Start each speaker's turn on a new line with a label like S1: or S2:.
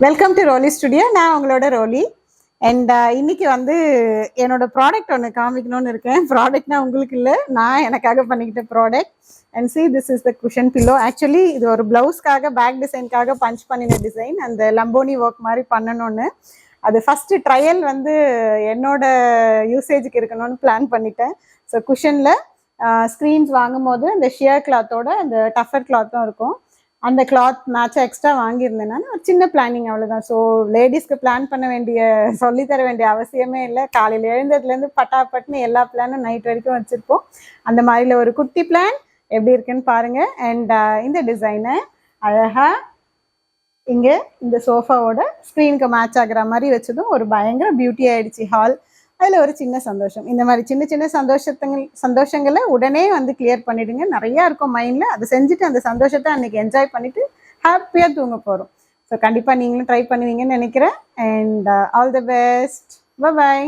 S1: Welcome to ரோலி studio. நான் உங்களோட ரோலி. And இன்னைக்கு வந்து என்னோட ப்ராடக்ட் ஒன்று காமிக்கணும்னு இருக்கேன். ப்ராடக்ட்னா உங்களுக்கு இல்லை, நான் எனக்காக பண்ணிக்கிட்ட product. And see this is the cushion pillow. Actually இது ஒரு ப்ளவுஸ்க்காக பேக் டிசைனுக்காக பஞ்ச் பண்ணின டிசைன். அந்த லம்போனி ஒர்க் மாதிரி பண்ணணும்னு அது ஃபஸ்ட்டு ட்ரையல் வந்து என்னோட யூசேஜுக்கு இருக்கணும்னு பிளான் பண்ணிட்டேன். ஸோ குஷனில் ஸ்க்ரீன்ஸ் வாங்கும் போது அந்த ஷியர் கிளாத்தோட அந்த டஃபர் கிளாத்தும் இருக்கும். அந்த கிளாத் மேட்சாக எக்ஸ்ட்ரா வாங்கியிருந்தேன். நான் ஒரு சின்ன பிளானிங், அவ்வளோதான். ஸோ லேடிஸ்க்கு பிளான் பண்ண வேண்டிய, சொல்லித்தர வேண்டிய அவசியமே இல்லை. காலையில் எழுந்ததுலேருந்து பட்டாப்பட்டுன்னு எல்லா பிளானும் நைட் வரைக்கும் வச்சுருப்போம். அந்த மாதிரில ஒரு குட்டி பிளான் எப்படி இருக்குன்னு பாருங்கள். அண்ட் இந்த டிசைனை அழகாக இங்கே இந்த சோஃபாவோட ஸ்க்ரீனுக்கு மேட்ச் ஆகிற மாதிரி வச்சதும் ஒரு பயங்கர பியூட்டி ஆகிடுச்சு ஹால். அதில் ஒரு சின்ன சந்தோஷம். இந்த மாதிரி சின்ன சின்ன சந்தோஷங்களை உடனே வந்து கிளியர் பண்ணிவிடுங்க. நிறையா இருக்கும் மைண்டில். அதை செஞ்சுட்டு அந்த சந்தோஷத்தை அன்றைக்கி என்ஜாய் பண்ணிவிட்டு ஹாப்பியாக தூங்க போகிறோம். ஸோ கண்டிப்பாக நீங்களும் ட்ரை பண்ணுவீங்கன்னு நினைக்கிறேன். And all the best. By.